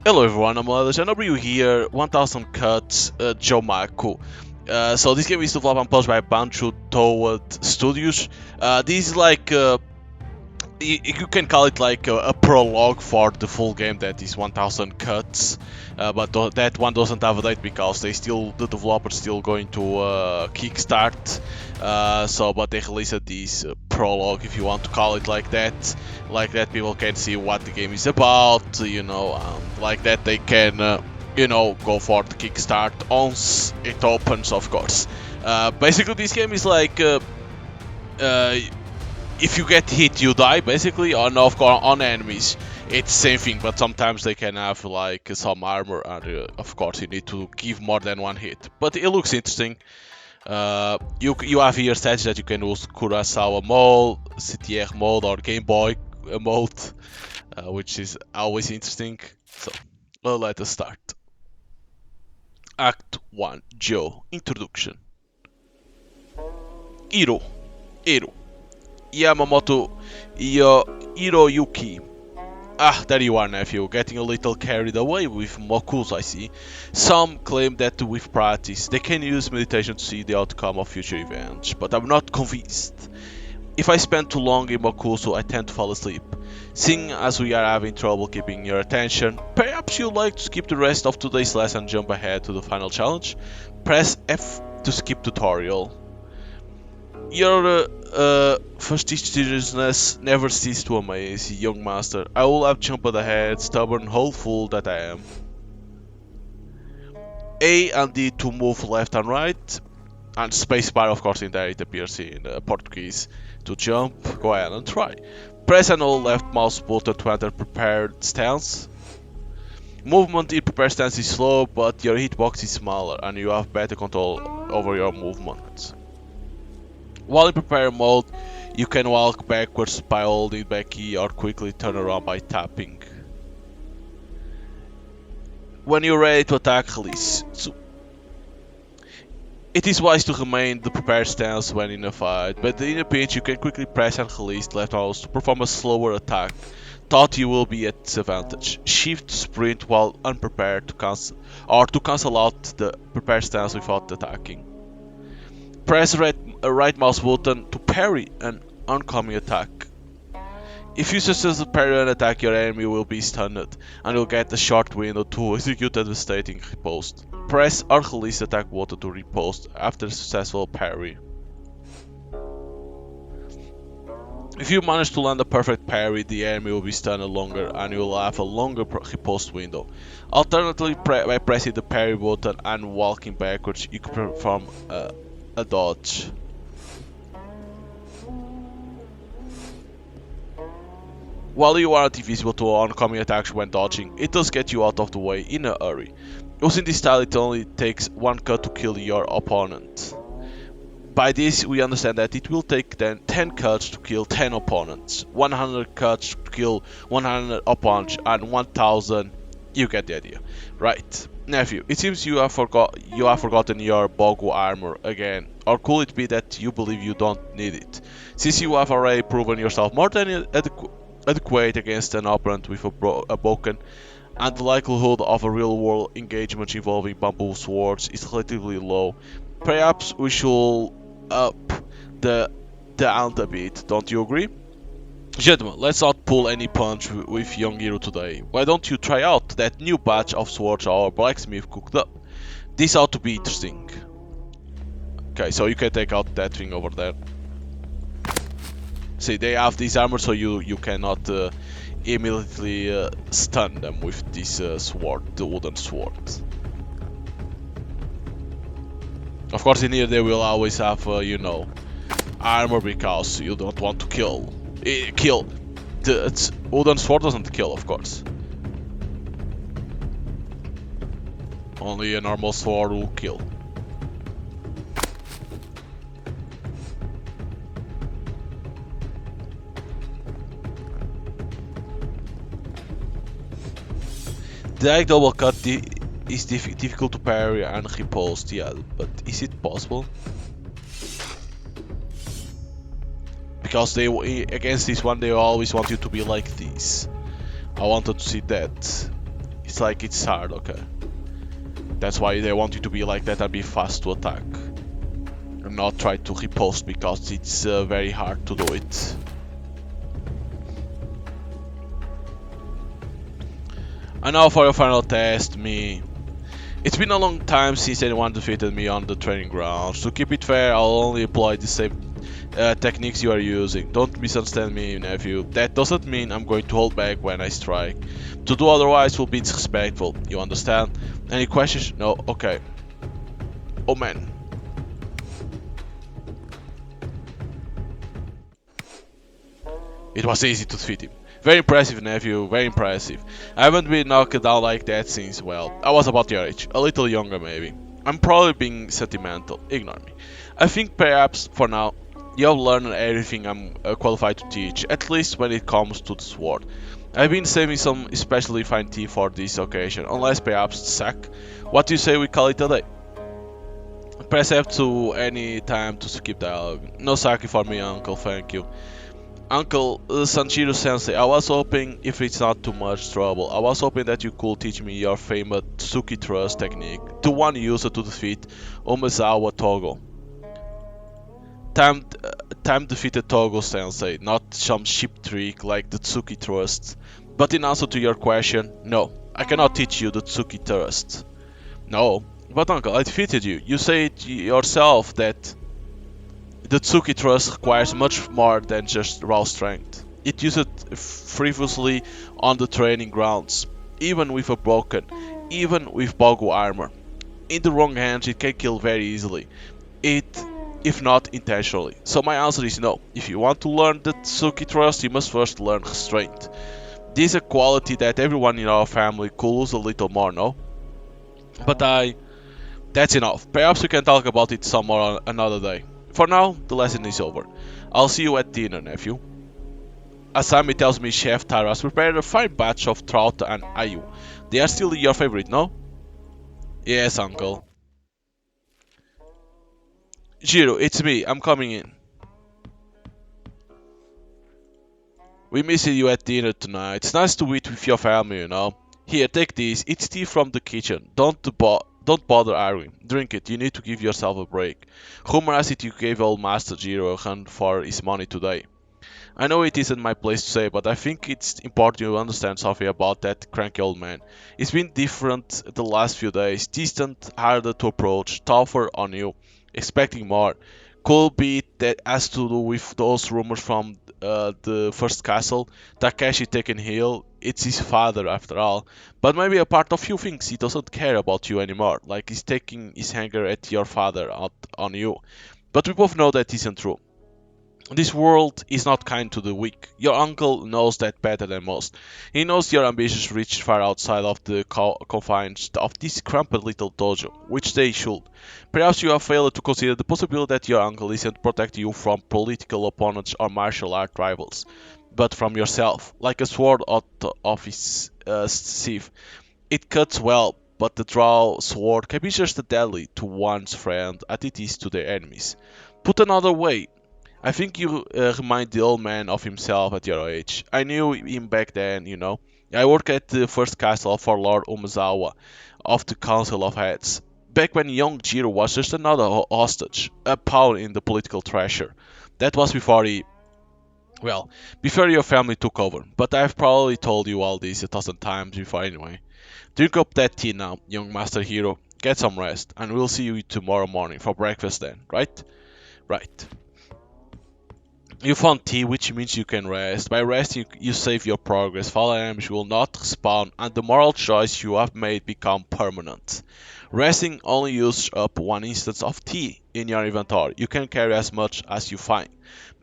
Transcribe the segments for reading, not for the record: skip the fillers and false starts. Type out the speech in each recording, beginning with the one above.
Hello everyone, I'm Leathers and I'll bring you here 1000 Cuts Jomaku. So this game is developed and published by Bancho Towed Studios. This is like you can call it like a prologue for the full game that is 1000 cuts, but that one doesn't have a date because the developers still going to kickstart. But they released this prologue, if you want to call it like that. Like that, people can see what the game is about, and like that they can, go for the kickstart once it opens, of course. Basically, this game is like. If you get hit, you die, basically. Of course, on enemies, it's the same thing, but sometimes they can have like some armor, and of course, you need to give more than one hit. But it looks interesting. You have here stats that you can use Kurosawa mode, CTR mode, or Game Boy mode, which is always interesting. So, let us start. Act 1, Joe. Introduction. Hiro. Yamamoto Hiroyuki. Ah, there you are, nephew, getting a little carried away with mokus, I see. Some claim that with practice, they can use meditation to see the outcome of future events, but I'm not convinced. If I spend too long in mokuso, I tend to fall asleep. Seeing as we are having trouble keeping your attention, perhaps you'd like to skip the rest of today's lesson and jump ahead to the final challenge? Press F to skip tutorial. Your fastidiousness never ceases to amaze, young master. I will have jumped ahead, stubborn hopeful that I am. A and D to move left and right, and spacebar, of course, in there it appears in Portuguese to jump. Go ahead and try. Press and hold left mouse button to enter prepared stance. Movement in prepared stance is slow, but your hitbox is smaller, and you have better control over your movements. While in prepare mode, you can walk backwards by holding back key or quickly turn around by tapping. When you're ready to attack, release. It is wise to remain the prepared stance when in a fight, but in a pinch you can quickly press and release left mouse to perform a slower attack. Thought you will be at disadvantage. Shift sprint while unprepared to cancel out the prepared stance without attacking. Press right mouse button to parry an oncoming attack. If you successfully parry an attack, your enemy will be stunned, and you'll get a short window to execute a devastating riposte. Press or release attack button to riposte after a successful parry. If you manage to land a perfect parry, the enemy will be stunned longer, and you will have a longer riposte window. Alternatively, by pressing the parry button and walking backwards, you can perform a dodge. While you aren't invisible to oncoming attacks when dodging, it does get you out of the way in a hurry. Using this style, it only takes one cut to kill your opponent. By this, we understand that it will take then 10 cuts to kill 10 opponents, 100 cuts to kill 100 opponents, and 1000. You get the idea, right? Nephew, it seems you have forgotten your Bogu armor again, or could it be that you believe you don't need it, since you have already proven yourself more than adequate against an opponent with a broken, and the likelihood of a real-world engagement involving bamboo swords is relatively low. Perhaps we should up the ante a bit, don't you agree? Gentlemen, let's not pull any punch with young Hiro today. Why don't you try out that new batch of swords our blacksmith cooked up? This ought to be interesting. Okay, so you can take out that thing over there. See, they have this armor, so you cannot immediately stun them with this sword, the wooden sword. Of course, in here they will always have, armor because you don't want to kill. The wooden sword doesn't kill, of course. Only a normal sword will kill. The double cut is difficult to parry and riposte, yeah, but is it possible? Because against this one they always want you to be like this. I wanted to see that. It's like it's hard, okay. That's why they want you to be like that and be fast to attack. And not try to riposte because it's very hard to do it. And now for your final test, me. It's been a long time since anyone defeated me on the training grounds. To keep it fair, I'll only employ the same techniques you are using. Don't misunderstand me, nephew. That doesn't mean I'm going to hold back when I strike. To do otherwise will be disrespectful. You understand? Any questions? No? Okay. Oh man. It was easy to defeat him. Very impressive, nephew, very impressive. I haven't been knocked down like that since, well, I was about your age. A little younger, maybe. I'm probably being sentimental. Ignore me. I think perhaps, for now, you have learned everything I'm qualified to teach, at least when it comes to the sword. I've been saving some especially fine tea for this occasion, unless perhaps sack. What do you say we call it a day? Press F to any time to skip dialogue. No sake for me, uncle, thank you. Uncle Sanchiro Sensei, I was hoping, if it's not too much trouble, I was hoping that you could teach me your famous Tsuki Thrust technique, the one used to defeat Umezawa Togo. Time defeated Togo Sensei, not some cheap trick like the Tsuki Thrust. But in answer to your question, no, I cannot teach you the Tsuki Thrust. No, but uncle, I defeated you. You said yourself that the Tsuki Thrust requires much more than just raw strength. It used frivolously on the training grounds, even with even with Bogu armor. In the wrong hands it can kill very easily, if not intentionally. So my answer is no. If you want to learn the Tsuki Thrust, you must first learn restraint. This is a quality that everyone in our family could use a little more, no? But that's enough. Perhaps we can talk about it some more another day. For now, the lesson is over. I'll see you at dinner, nephew. Asami tells me Chef Tara's prepared a fine batch of trout and ayu. They are still your favorite, no? Yes, uncle. Jiro, it's me. I'm coming in. We missed you at dinner tonight. It's nice to eat with your family, you know. Here, take this. It's tea from the kitchen. Don't bother arguing. Drink it. You need to give yourself a break. Rumor has it you gave old Master Jiro a run for his money today. I know it isn't my place to say, but I think it's important you understand something about that cranky old man. He's been different the last few days. Distant, harder to approach, tougher on you, expecting more. Could be that has to do with those rumors from the first castle. Takeshi taken Hill. It's his father after all. But maybe a part of you thinks he doesn't care about you anymore, like he's taking his anger at your father out on you. But we both know that isn't true. This world is not kind to the weak. Your uncle knows that better than most. He knows your ambitions reach far outside of the confines of this cramped little dojo, which they should. Perhaps you have failed to consider the possibility that your uncle isn't protecting you from political opponents or martial art rivals, but from yourself, like a sword out of his sheath. It cuts well, but the draw sword can be just as deadly to one's friend as it is to their enemies. Put another way, I think you remind the old man of himself at your age. I knew him back then, you know. I worked at the first castle for Lord Umezawa of the Council of Heads. Back when young Jiro was just another hostage, a pawn in the political treasure. That was before well, before your family took over. But I've probably told you all this 1,000 times before anyway. Drink up that tea now, young Master Hero. Get some rest, and we'll see you tomorrow morning for breakfast then, right? Right. You found tea, which means you can rest. By resting, you save your progress. Fallen enemies will not spawn, and the moral choice you have made become permanent. Resting only uses up one instance of tea in your inventory. You can carry as much as you find.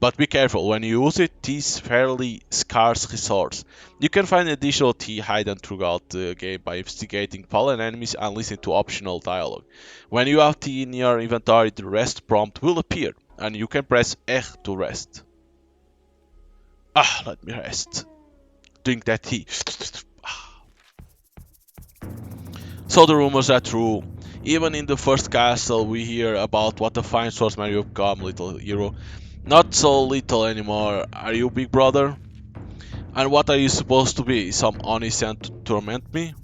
But be careful, when you use it, tea is fairly scarce resource. You can find additional tea hidden throughout the game by investigating fallen enemies and listening to optional dialogue. When you have tea in your inventory, the rest prompt will appear, and you can press R to rest. Let me rest. Drink that tea. So the rumors are true. Even in the first castle we hear about what a fine swordsman you've become, little hero. Not so little anymore, are you, big brother? And what are you supposed to be? Some omniscient to torment me?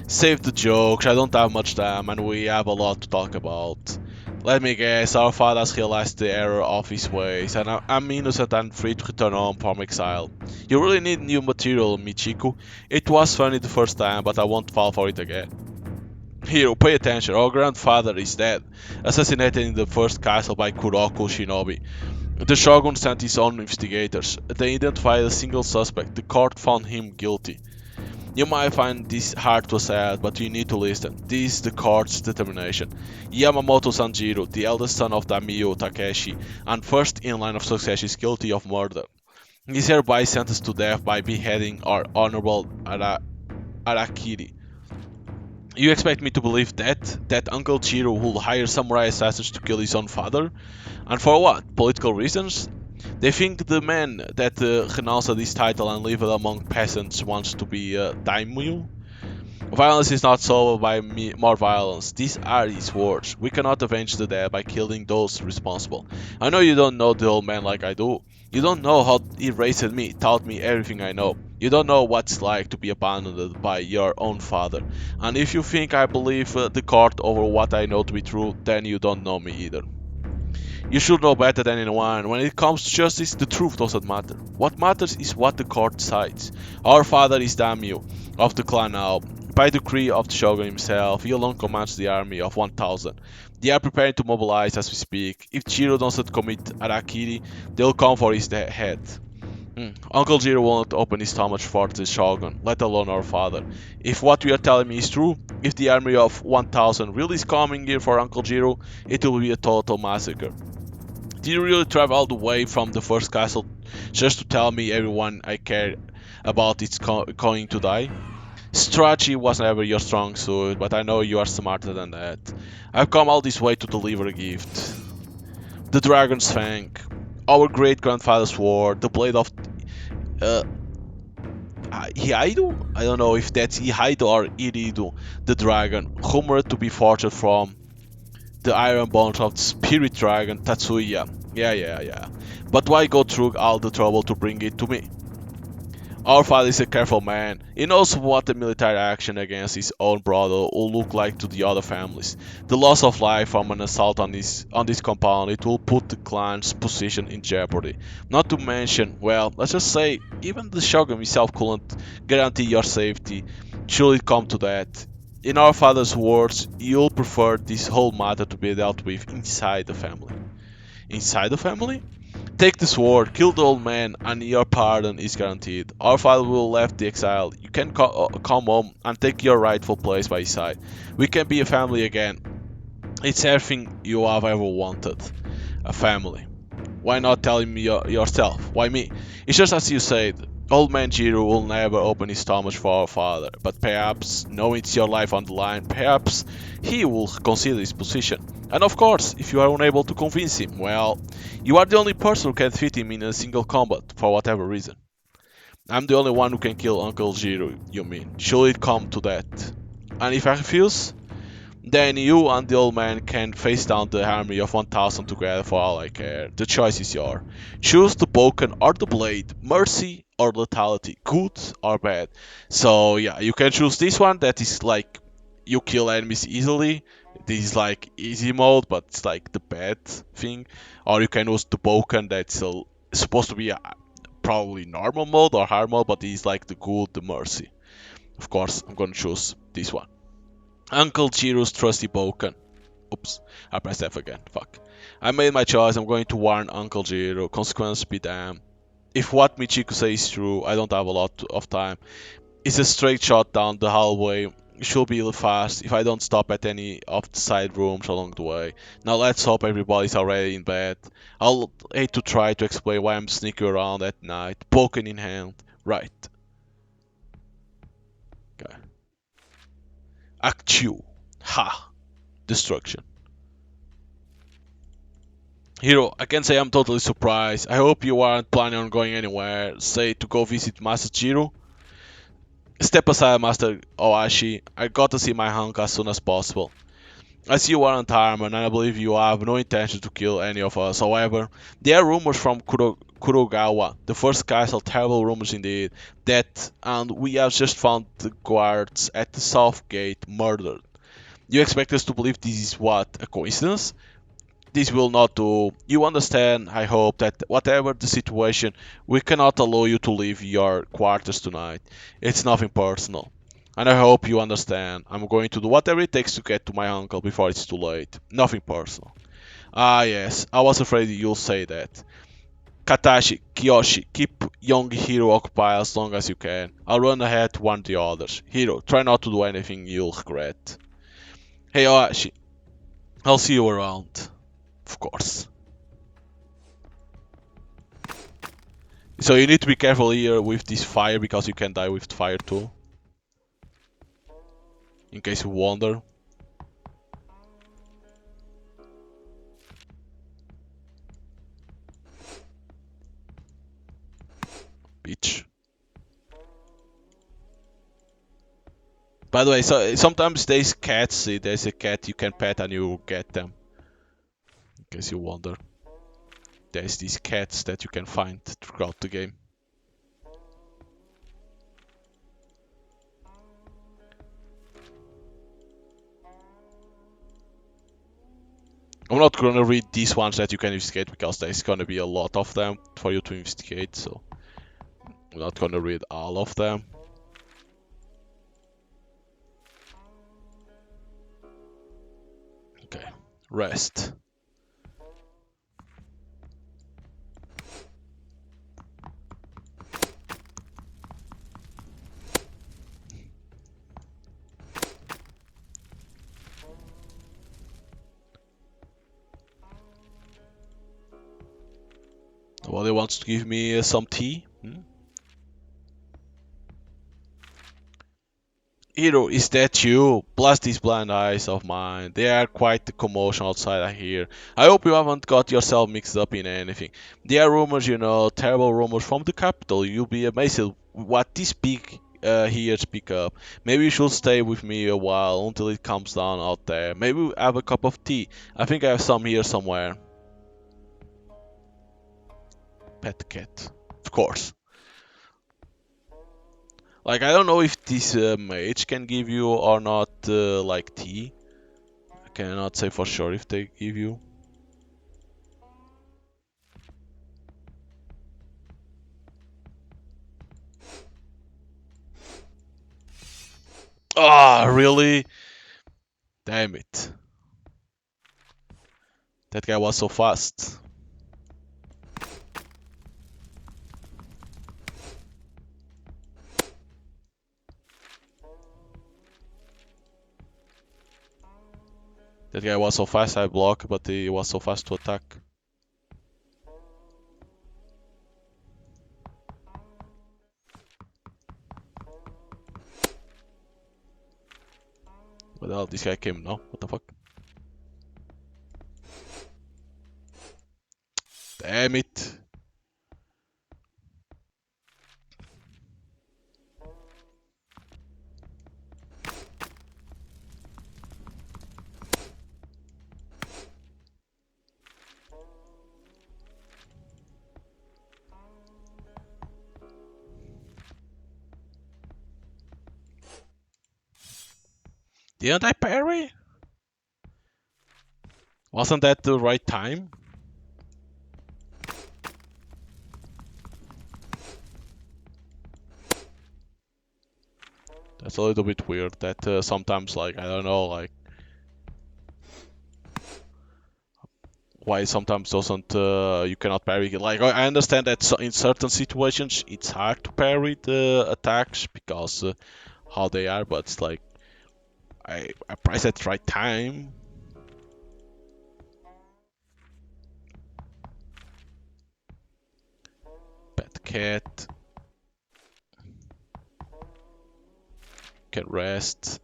Save the jokes, I don't have much time and we have a lot to talk about. Let me guess, our father has realized the error of his ways, and I'm innocent and free to return home from exile. You really need new material, Michiku. It was funny the first time, but I won't fall for it again. Hero, pay attention, our grandfather is dead, assassinated in the first castle by Kuroko Shinobi. The Shogun sent his own investigators. They identified a single suspect. The court found him guilty. You might find this hard to accept, but you need to listen. This is the court's determination. Yamamoto Sanjiro, the eldest son of Daimyo Takeshi, and first in line of succession, is guilty of murder. He is hereby sentenced to death by beheading our honorable Arakiri. You expect me to believe that? That Uncle Chiro will hire samurai assassins to kill his own father? And for what? Political reasons? They think the man that renounced this title and lived among peasants wants to be a daimyo? Violence is not solved by more violence. These are his words. We cannot avenge the dead by killing those responsible. I know you don't know the old man like I do. You don't know how he raised me, taught me everything I know. You don't know what it's like to be abandoned by your own father. And if you think I believe the court over what I know to be true, then you don't know me either. You should know better than anyone. When it comes to justice, the truth doesn't matter. What matters is what the court decides. Our father is daimyo of the clan now. By decree of the shogun himself, he alone commands the army of 1,000. They are preparing to mobilize as we speak. If Chiro doesn't commit Arakiri, they'll come for his head. Uncle Jiro won't open his stomach for the shogun, let alone our father. If what you are telling me is true, if the army of 1,000 really is coming here for Uncle Jiro, it will be a total massacre. Did you really travel all the way from the first castle just to tell me everyone I care about is going to die? Strategy was never your strong suit, but I know you are smarter than that. I've come all this way to deliver a gift. The Dragon's Fang. Our great grandfather's sword, the blade of uh, Ihaidu? I don't know if that's Ihaidu or Iridu, the dragon, rumored to be forged from the iron bones of the spirit dragon Tatsuya. Yeah. But why go through all the trouble to bring it to me? Our father is a careful man. He knows what a military action against his own brother will look like to the other families. The loss of life from an assault on this compound, it will put the clan's position in jeopardy. Not to mention, well, let's just say, even the shogun himself couldn't guarantee your safety should it come to that. In our father's words, you'll prefer this whole matter to be dealt with inside the family. Inside the family? Take the sword, kill the old man, and your pardon is guaranteed. Our father will left the exile. You can come home and take your rightful place by his side. We can be a family again. It's everything you have ever wanted. A family. Why not tell him yourself? Why me? It's just as you said. Old man Jiro will never open his stomach for our father, but perhaps, knowing it's your life on the line, perhaps he will consider his position. And of course, if you are unable to convince him, well, you are the only person who can defeat him in a single combat, for whatever reason. I'm the only one who can kill Uncle Jiro, you mean. Should it come to that? And if I refuse? Then you and the old man can face down the army of 1,000 together for all I care. The choice is yours. Choose the boken or the blade, mercy or lethality, good or bad. So yeah, you can choose this one that is like you kill enemies easily. This is like easy mode, but it's like the bad thing. Or you can use the boken that's supposed to be a, probably normal mode or hard mode, but it's like the good, the mercy. Of course, I'm gonna choose this one. Uncle Chiro's trusty Boken. Oops, I pressed F again. Fuck. I made my choice. I'm going to warn Uncle Jiro. Consequence be damned. If what Michiko says is true, I don't have a lot of time. It's a straight shot down the hallway. It should be fast if I don't stop at any of the side rooms along the way. Now let's hope everybody's already in bed. I'll hate to try to explain why I'm sneaking around at night, Boken in hand. Right. Okay. Act 2. Ha! Destruction. Hero, I can say I'm totally surprised. I hope you aren't planning on going anywhere, say to go visit Master Chiro. Step aside, Master Oashi. I got to see my hunk as soon as possible. I see you aren't armed, and I believe you have no intention to kill any of us. However, there are rumors from Kurogawa, the first castle, terrible rumors indeed, and we have just found the guards at the south gate murdered. You expect us to believe this is what, a coincidence? This will not do. You understand, I hope, that whatever the situation, we cannot allow you to leave your quarters tonight. It's nothing personal. And I hope you understand. I'm going to do whatever it takes to get to my uncle before it's too late. Nothing personal. Ah, yes, I was afraid you'll say that. Katashi, Kiyoshi, keep young Hiro occupied as long as you can. I'll run ahead to warn the others. Hiro, try not to do anything you'll regret. Hey, Oashi, I'll see you around. Of course. So you need to be careful here with this fire because you can die with fire too. In case you wonder. Bitch. By the way, so sometimes there's cats. There's a cat you can pet and you get them. In case you wonder. There's these cats that you can find throughout the game. I'm not gonna read these ones that you can investigate because there's gonna be a lot of them for you to investigate, so I'm not gonna read all of them. Okay, rest. Nobody wants to give me some tea? Hiro, is that you? Bless these blind eyes of mine. They are quite the commotion outside I hear. I hope you haven't got yourself mixed up in anything. There are rumors, terrible rumors from the capital. You'll be amazed at what these big here speak up. Maybe you should stay with me a while until it calms down out there. Maybe we'll have a cup of tea. I think I have some here somewhere. Pet cat. Of course. Like, I don't know if this mage can give you or not, like, tea. I cannot say for sure if they give you. Ah, really? Damn it. That guy was so fast. That guy was so fast I block, but he was so fast to attack. What the hell? This guy came now? What the fuck? Damn it. Didn't I parry? Wasn't that the right time? That's a little bit weird. That sometimes, like, I don't know, like, why sometimes doesn't you cannot parry. Like, I understand that in certain situations it's hard to parry the attacks because how they are, but it's like I press at the right time. Pet cat can rest.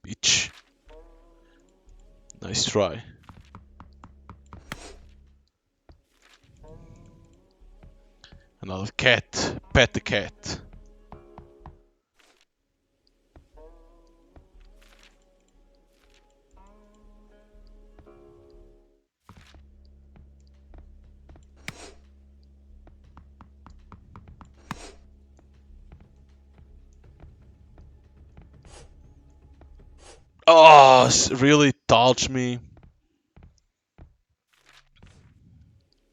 Bitch. Nice try. Well, cat. Pet the cat. Oh, really touched me.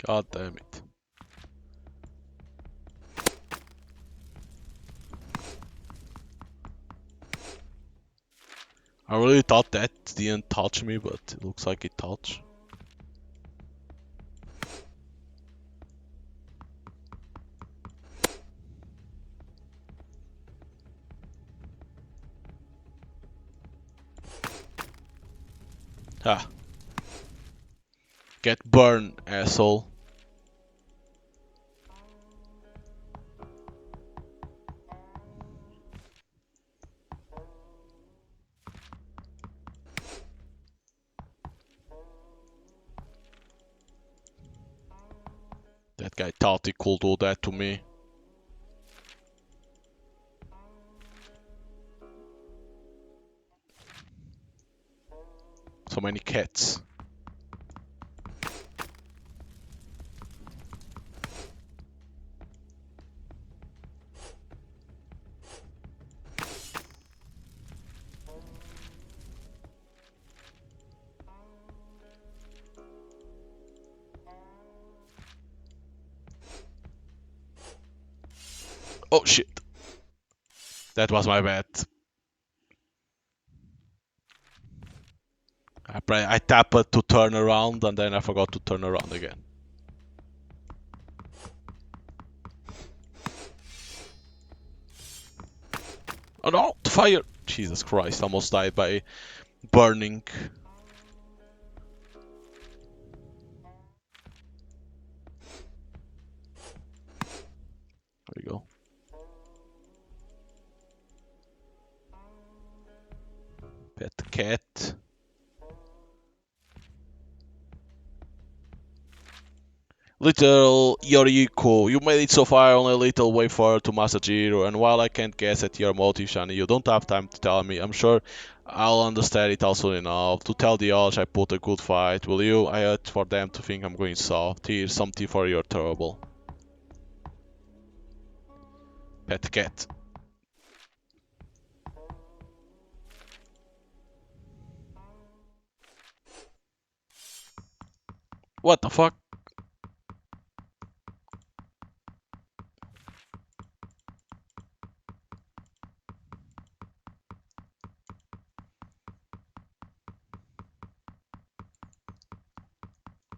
God damn it. I really thought that didn't touch me, but it looks like it touched. Ha. Get burned, asshole. That guy thought he could do that to me. So many cats. Oh shit. That was my bad. I tapped it to turn around and then I forgot to turn around again. Oh no! Fire! Jesus Christ, almost died by burning. There we go. Pet cat. Little Yoriko, you made it so far, only a little way further to Masajiro, and while I can't guess at your motive, Shani, you don't have time to tell me. I'm sure I'll understand it also enough. To tell the others I put a good fight, will you? I hate for them to think I'm going soft. Here's something for your trouble. Pet cat. What the fuck?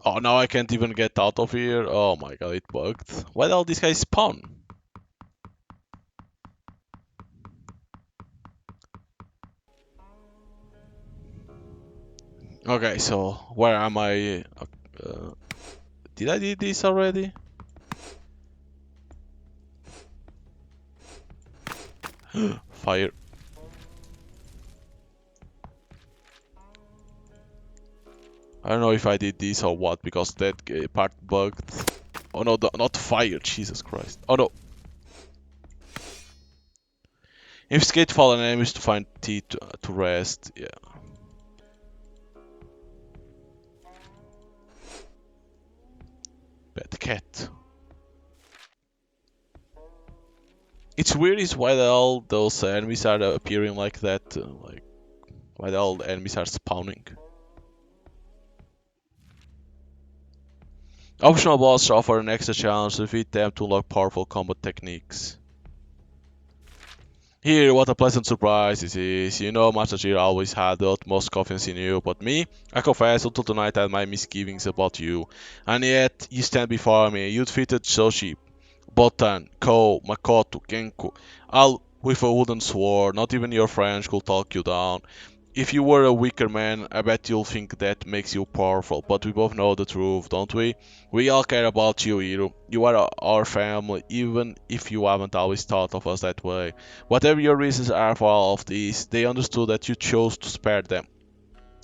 Oh, now I can't even get out of here. Oh my god, it bugged. Why did all these guys spawn? Okay, so where am I? Did I did this already? Fire. I don't know if I did this or what because that part bugged. Oh no, not fire, Jesus Christ. Oh no. Investigate fallen enemies to find tea to rest. Yeah. Bad cat. It's weird is why all those enemies are appearing like that. Like, why all the enemies are spawning. Optional boss offer an extra challenge to defeat them to unlock powerful combat techniques. Here, what a pleasant surprise this is. You know, Masajiro always had the utmost confidence in you, but me, I confess, until tonight I had my misgivings about you. And yet, you stand before me. You defeated Shoshi, Botan, Ko, Makoto, Genko, all with a wooden sword. Not even your friends could talk you down. If you were a weaker man, I bet you'll think that makes you powerful, but we both know the truth, don't we? We all care about you, Hiro. You are our family, even if you haven't always thought of us that way. Whatever your reasons are for all of this, they understood that you chose to spare them.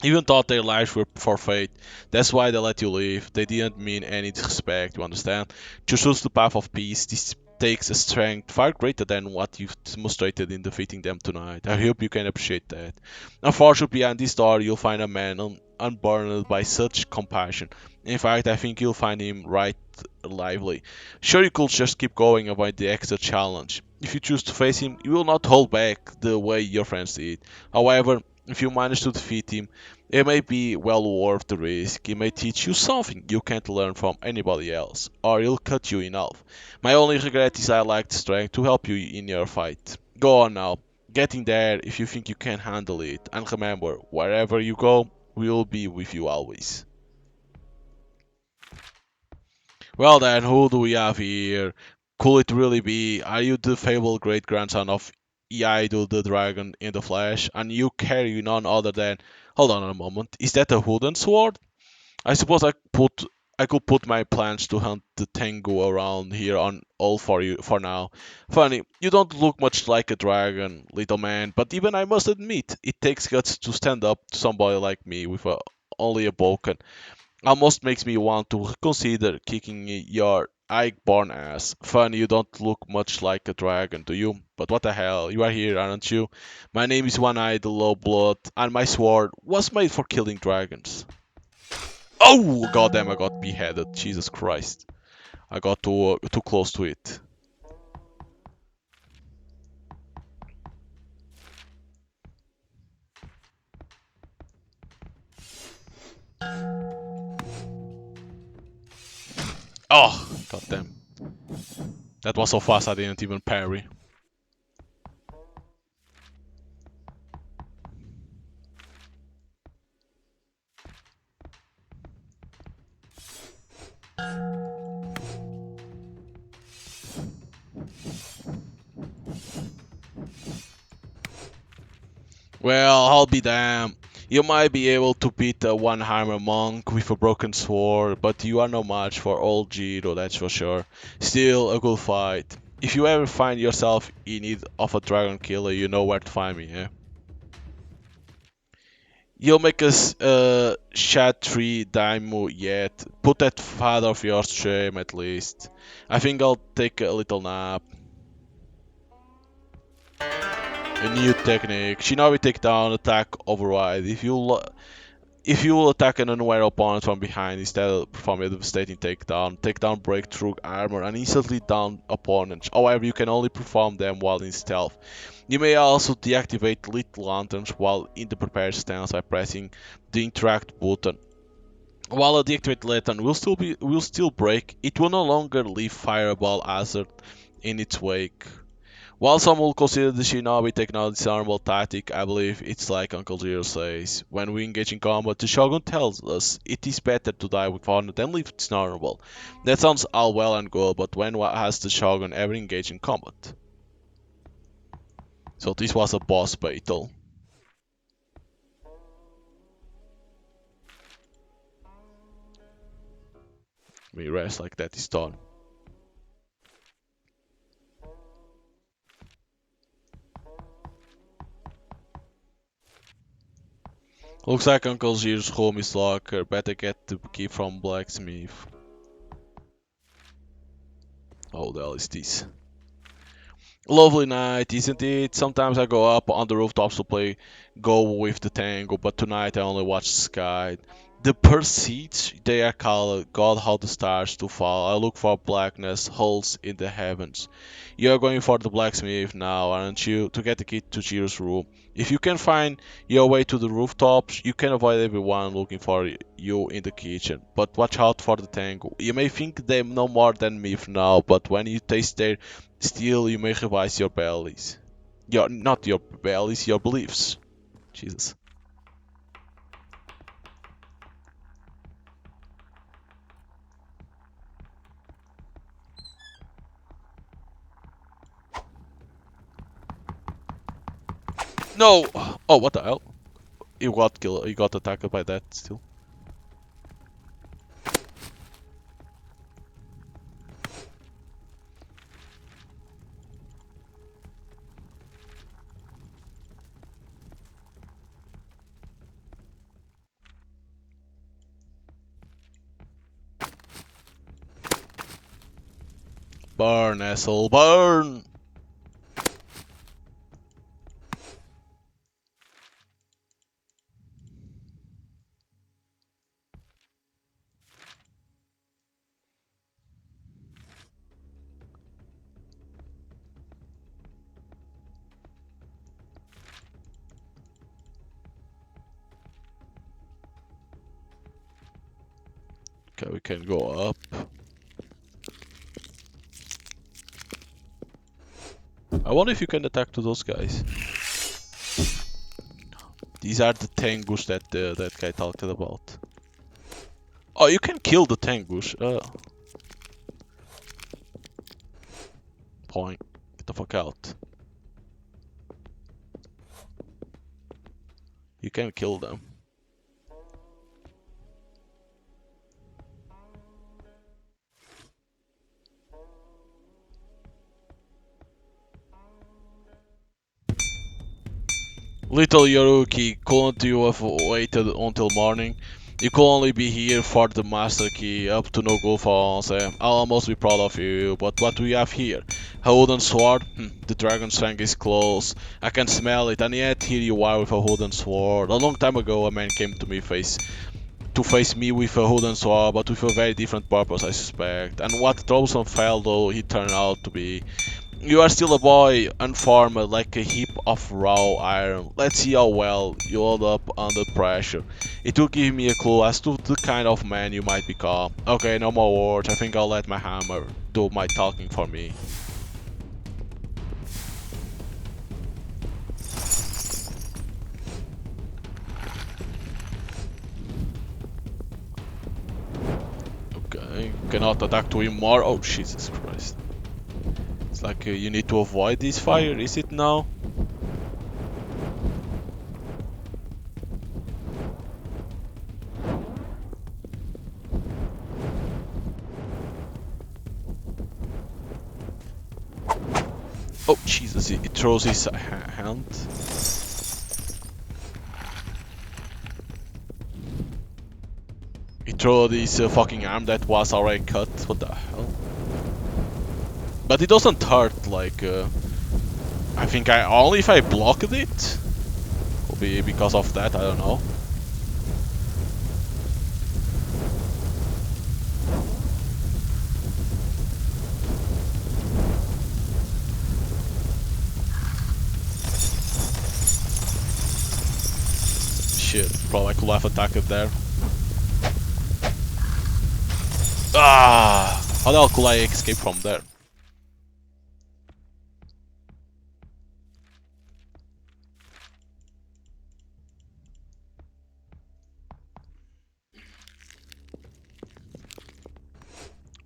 Even thought their lives were forfeit. That's why they let you live. They didn't mean any disrespect, you understand? To choose the path of peace, this takes a strength far greater than what you've demonstrated in defeating them tonight. I hope you can appreciate that. Unfortunately, behind this door, you'll find a man unburdened by such compassion. In fact, I think you'll find him right lively. Sure, you could just keep going avoid the extra challenge. If you choose to face him, you will not hold back the way your friends did. However, if you manage to defeat him, it may be well worth the risk. It may teach you something you can't learn from anybody else, or it'll cut you in half. My only regret is I lacked strength to help you in your fight. Go on now, get in there if you think you can handle it, and remember, wherever you go, we'll be with you always. Well then, who do we have here? Could it really be? Are you the fabled great grandson of Iaido the dragon in the flesh, and you carry none other than? Hold on a moment. Is that a wooden sword? I suppose I could put my plans to hunt the Tengu around here on all for you for now. Funny, you don't look much like a dragon, little man, but even I must admit, it takes guts to stand up to somebody like me with only a boken. Almost makes me want to consider kicking your Eichborn ass. Funny, you don't look much like a dragon, do you? But what the hell, you are here, aren't you? My name is One-Eyed Low-Blood, and my sword was made for killing dragons. Oh, goddamn, I got beheaded. Jesus Christ. I got too close to it. Oh, goddamn. That was so fast I didn't even parry. Well, I'll be damned. You might be able to beat a one-hammer monk with a broken sword, but you are no match for old Jiro, that's for sure. Still, a good fight. If you ever find yourself in need of a dragon killer, you know where to find me, eh? You'll make us Shatri Daimu yet. Put that father of yours to shame at least. I think I'll take a little nap. A new technique. Shinobi takedown attack override. If you will attack an unaware opponent from behind instead of performing a devastating takedown, takedown break through armor and instantly down opponents. However, you can only perform them while in stealth. You may also deactivate lit lanterns while in the prepared stance by pressing the interact button. While a deactivated lantern will still break, it will no longer leave fireball hazard in its wake. While some will consider the Shinobi technology dishonorable tactic, I believe it's like Uncle Zero says. When we engage in combat, the Shogun tells us it is better to die with honor than live dishonorable. That sounds all well and good, but when has the Shogun ever engaged in combat? So this was a boss battle. We rest like that is done. Looks like Uncle Zero's home is locker. Better get the key from blacksmith. Oh, the hell is this? Lovely night, isn't it? Sometimes I go up on the rooftops to play Go with the Tango, but tonight I only watch the sky. The Perseids, they are called God how the stars to fall. I look for blackness, holes in the heavens. You're going for the blacksmith now, aren't you? To get the key to Jiro's room. If you can find your way to the rooftops, you can avoid everyone looking for you in the kitchen. But watch out for the Tango. You may think they know more than me for now, but when you taste their still, you may revise your bellies. Not your bellies, your beliefs. Jesus. No! Oh, what the hell? You got killed. You got attacked by that still. Burn, asshole, burn! Okay, we can go up. I wonder if you can attack to those guys. These are the Tengus that that guy talked about. Oh, you can kill the Tengus. Point. Get the fuck out. You can kill them. Little Yoruki, couldn't you have waited until morning? You could only be here for the master key, up to no good for us. I'll almost be proud of you, but what do we have here? A wooden sword? The dragon's fang is close. I can smell it, and yet here you are with a wooden sword. A long time ago a man came to face me with a wooden sword, but with a very different purpose, I suspect. And what a troublesome fellow he turned out to be. You are still a boy, unformed like a heap of raw iron. Let's see how well you hold up under pressure. It will give me a clue as to the kind of man you might become. Okay, no more words. I think I'll let my hammer do my talking for me. Okay, cannot attack to him more. Oh, Jesus Christ. It's like you need to avoid this fire, is it now? Oh Jesus, he throws his hand. He threw his fucking arm that was already cut. What the hell? But it doesn't hurt, like, I think only if I blocked it, will be because of that, I don't know. Shit, probably I could have attacked it there. Ah! How the hell could I escape from there?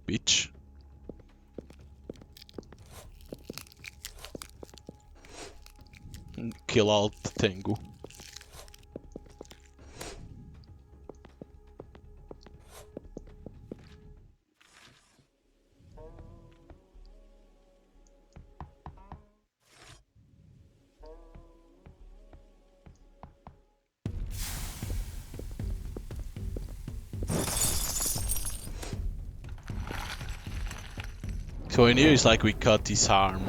Bitch. Kill out Tengu. So in here it's like we cut his arm.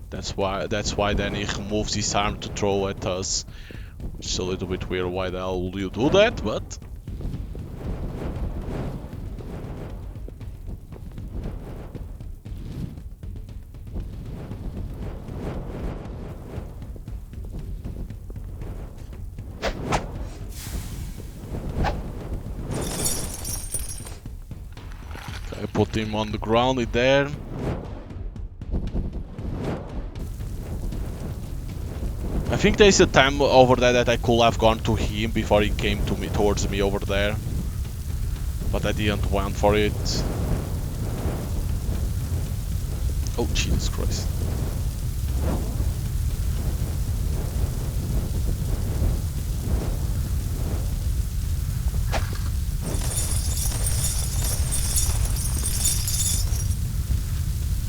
That's why then he moves his arm to throw at us. Which is a little bit weird, why the hell would you do that, but I put him on the ground there. I think there's a time over there that I could have gone to him before he came to me, towards me over there. But I didn't want for it. Oh, Jesus Christ.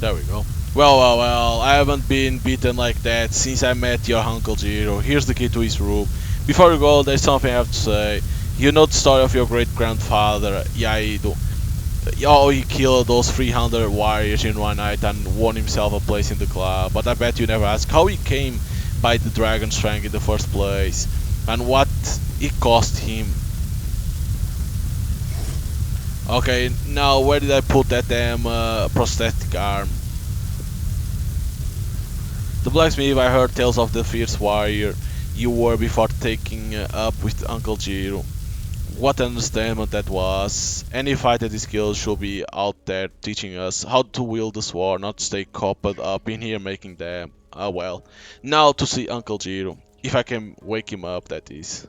There we go. Well, I haven't been beaten like that since I met your Uncle Zero. Here's the key to his room. Before you go, there's something I have to say. You know the story of your great-grandfather, Yaido. Oh, he killed those 300 warriors in one night and won himself a place in the club. But I bet you never asked how he came by the dragon's strength in the first place and what it cost him. Okay, now where did I put that damn prosthetic arm? The blacksmith, I heard tales of the fierce warrior you were before taking up with Uncle Jiro. What an understatement that was. Any fighter with skills should be out there teaching us how to wield the sword, not stay cooped up in here making them. Ah well. Now to see Uncle Jiro. If I can wake him up, that is.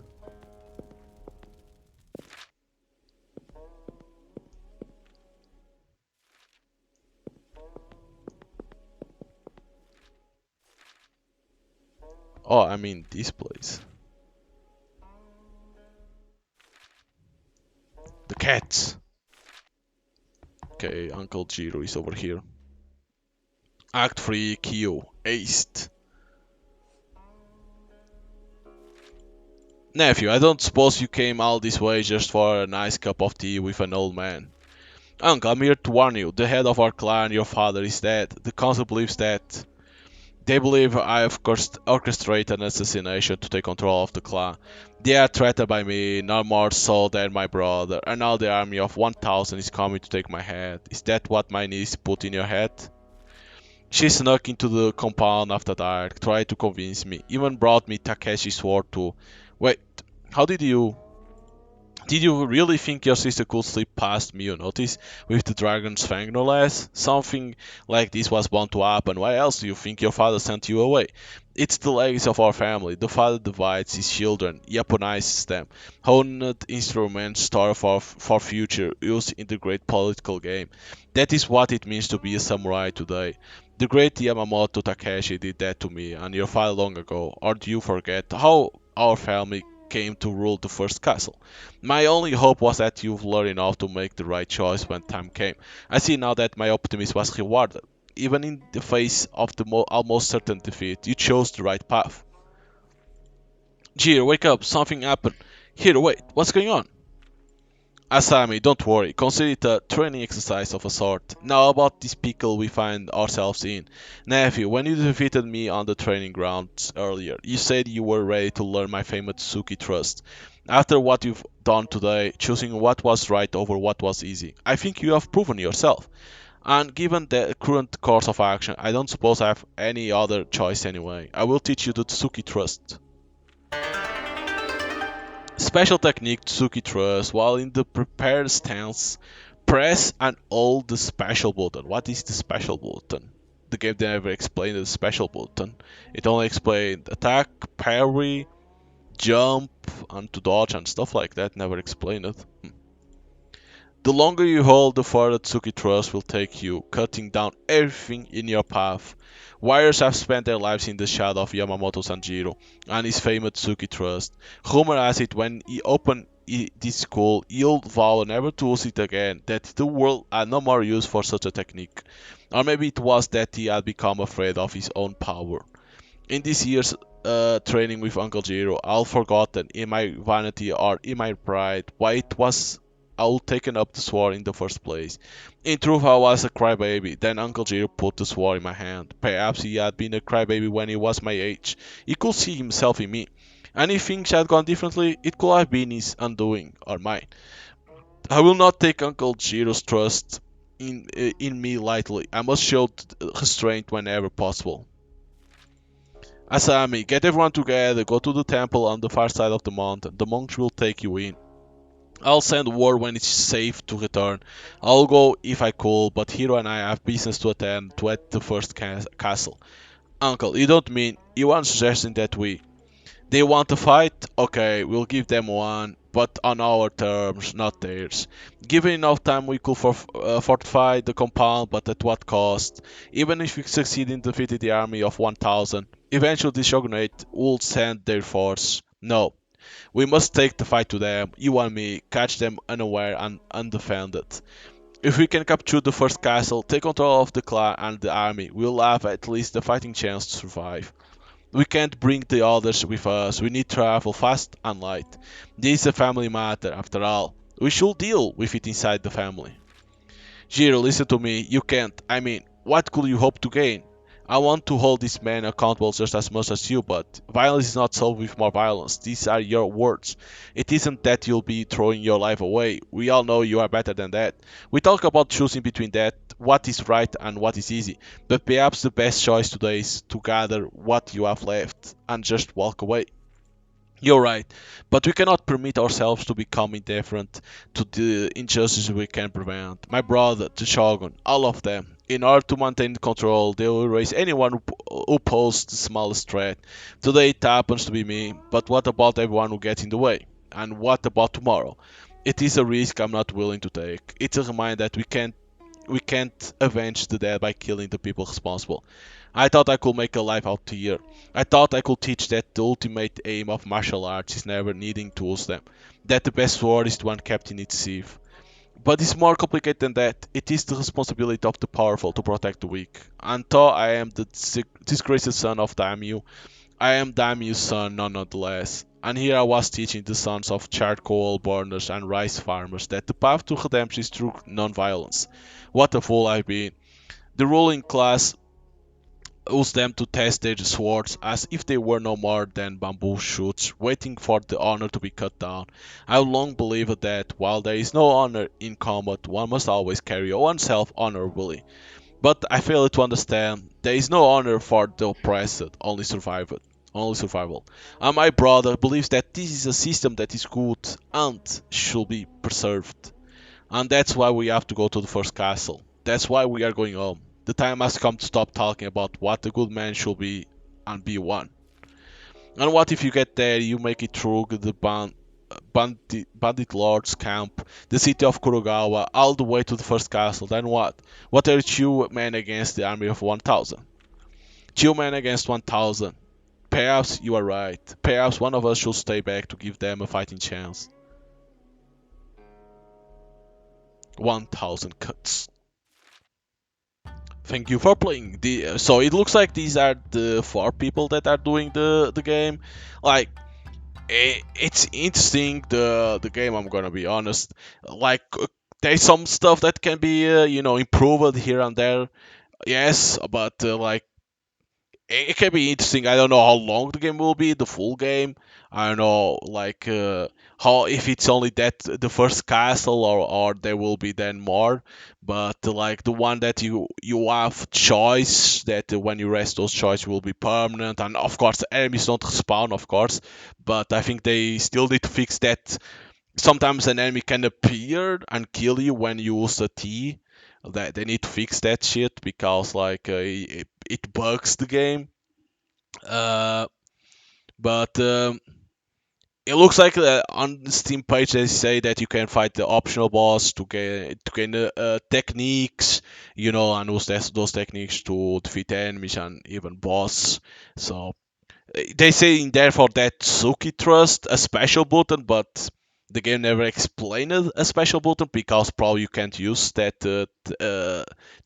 Oh, I mean this place. The cats. Okay, Uncle Jiro is over here. Act 3, Kyo. Aced. Nephew, I don't suppose you came all this way just for a nice cup of tea with an old man. Uncle, I'm here to warn you. The head of our clan, your father, is dead. The council believes that. They believe I have orchestrated an assassination to take control of the clan. They are threatened by me, no more so than my brother, and now the army of 1,000 is coming to take my head. Is that what my niece put in your head? She snuck into the compound after dark, tried to convince me, even brought me Takeshi's sword too. Wait, how did you really think your sister could slip past me unnoticed with the dragon's fang no less? Something like this was bound to happen. Why else do you think your father sent you away? It's the legacy of our family. The father divides his children, Japanizes them, honed instruments stored for future use in the great political game. That is what it means to be a samurai today. The great Yamamoto Takeshi did that to me and your father long ago. Or do you forget how our family came to rule the first castle? My only hope was that you've learned enough to make the right choice when time came. I see now that my optimism was rewarded. Even in the face of the almost certain defeat, you chose the right path. Jir, wake up, something happened. Here, wait, what's going on? Asami, don't worry, consider it a training exercise of a sort. Now about this pickle we find ourselves in. Nephew, when you defeated me on the training grounds earlier, you said you were ready to learn my famous Tsuki trust. After what you've done today, choosing what was right over what was easy, I think you have proven yourself. And given the current course of action, I don't suppose I have any other choice anyway. I will teach you the Tsuki trust. Special technique Tsuki thrust while in the prepared stance. Press and hold the special button. What is the special button? The game never explained the special button. It only explained attack, parry, jump, and to dodge and stuff like that. Never explained it. The longer you hold, the further Tsuki Trust will take you, cutting down everything in your path. Warriors have spent their lives in the shadow of Yamamoto Sanjiro and his famous Tsuki Trust. Rumor has it when he opened this school, he'll vow never to use it again, that the world had no more use for such a technique. Or maybe it was that he had become afraid of his own power. In this year's training with Uncle Jiro, I've forgotten, in my vanity or in my pride, why it was I would taken up the sword in the first place. In truth, I was a crybaby. Then Uncle Jiro put the sword in my hand. Perhaps he had been a crybaby when he was my age. He could see himself in me. And if things had gone differently, it could have been his undoing or mine. I will not take Uncle Jiro's trust in me lightly. I must show restraint whenever possible. Asami, get everyone together, go to the temple on the far side of the mountain. The monks will take you in. I'll send word when it's safe to return. I'll go if I could, but Hiro and I have business to attend to at the first castle. Uncle, you don't mean you aren't suggesting that they want to fight? Okay, we'll give them one, but on our terms, not theirs. Given enough time, we could fortify the compound, but at what cost? Even if we succeed in defeating the army of 1,000, eventually the shogunate will send their force. No, we must take the fight to them, you and me, catch them unaware and undefended. If we can capture the first castle, take control of the clan and the army, we'll have at least a fighting chance to survive. We can't bring the others with us, we need travel fast and light. This is a family matter, after all. We should deal with it inside the family. Jiro, listen to me. You can't. I mean, what could you hope to gain? I want to hold this man accountable just as much as you, but violence is not solved with more violence. These are your words. It isn't that you'll be throwing your life away. We all know you are better than that. We talk about choosing between that, what is right and what is easy, but perhaps the best choice today is to gather what you have left and just walk away. You're right, but we cannot permit ourselves to become indifferent to the injustices we can prevent. My brother, the Shogun, all of them. In order to maintain control, they will erase anyone who poses the smallest threat. Today it happens to be me, but what about everyone who gets in the way? And what about tomorrow? It is a risk I'm not willing to take. It's a reminder that we can't avenge the dead by killing the people responsible. I thought I could make a life out here. I thought I could teach that the ultimate aim of martial arts is never needing to use them. That the best sword is the one kept in its sheath. But it's more complicated than that. It is the responsibility of the powerful to protect the weak. And though I am the disgraced son of Daimyo, I am Daimyo's son nonetheless. And here I was teaching the sons of charcoal burners and rice farmers that the path to redemption is through non-violence. What a fool I've been. The ruling class used them to test their swords as if they were no more than bamboo shoots waiting for the honor to be cut down. I have long believed that while there is no honor in combat, one must always carry oneself honorably. But I fail to understand there is no honor for the oppressed, only survival. Only survival. And my brother believes that this is a system that is good and should be preserved. And that's why we have to go to the first castle. That's why we are going home. The time has come to stop talking about what a good man should be and be one. And what if you get there, you make it through the bandit lord's camp, the city of Kurogawa, all the way to the first castle, then what? What are two men against the army of 1,000? Two men against 1,000. Perhaps you are right. Perhaps one of us should stay back to give them a fighting chance. 1,000 cuts. Thank you for playing. So it looks like these are the four people that are doing the game. Like it's interesting the game. I'm gonna be honest. Like there's some stuff that can be improved here and there. Yes, but like it can be interesting. I don't know how long the game will be, the full game. I don't know, like how if it's only that the first castle or there will be then more. But like the one that you have choice that when you rest those choice will be permanent, and of course enemies don't respawn, of course. But I think they still need to fix that. Sometimes an enemy can appear and kill you when you use the T. That they need to fix that shit because like it bugs the game. Uh, but it looks like on the Steam page they say that you can fight the optional boss to gain techniques, and use those techniques to defeat enemies and even boss. So they say in there for that Suki Trust a special button, but the game never explained a special button because probably you can't use that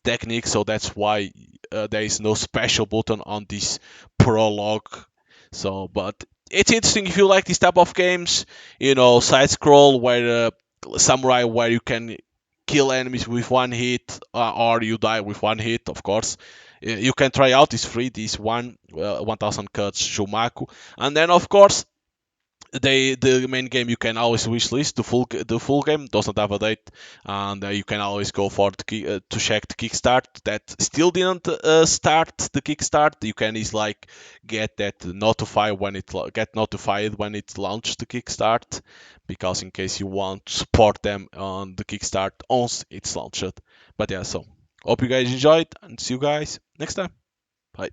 technique, so that's why there is no special button on this prologue. So, but it's interesting if you like this type of games, side scroll where samurai where you can kill enemies with one hit or you die with one hit, of course. You can try out this free, this 1,000 cuts Jomaku, and then of course the main game you can always wishlist. The full game doesn't have a date, and you can always go for to check the kickstart that still didn't start the kickstart. You can is like get notified when it launched the kickstart, because in case you want to support them on the kickstart once it's launched. But yeah, so hope you guys enjoyed and see you guys next time. Bye.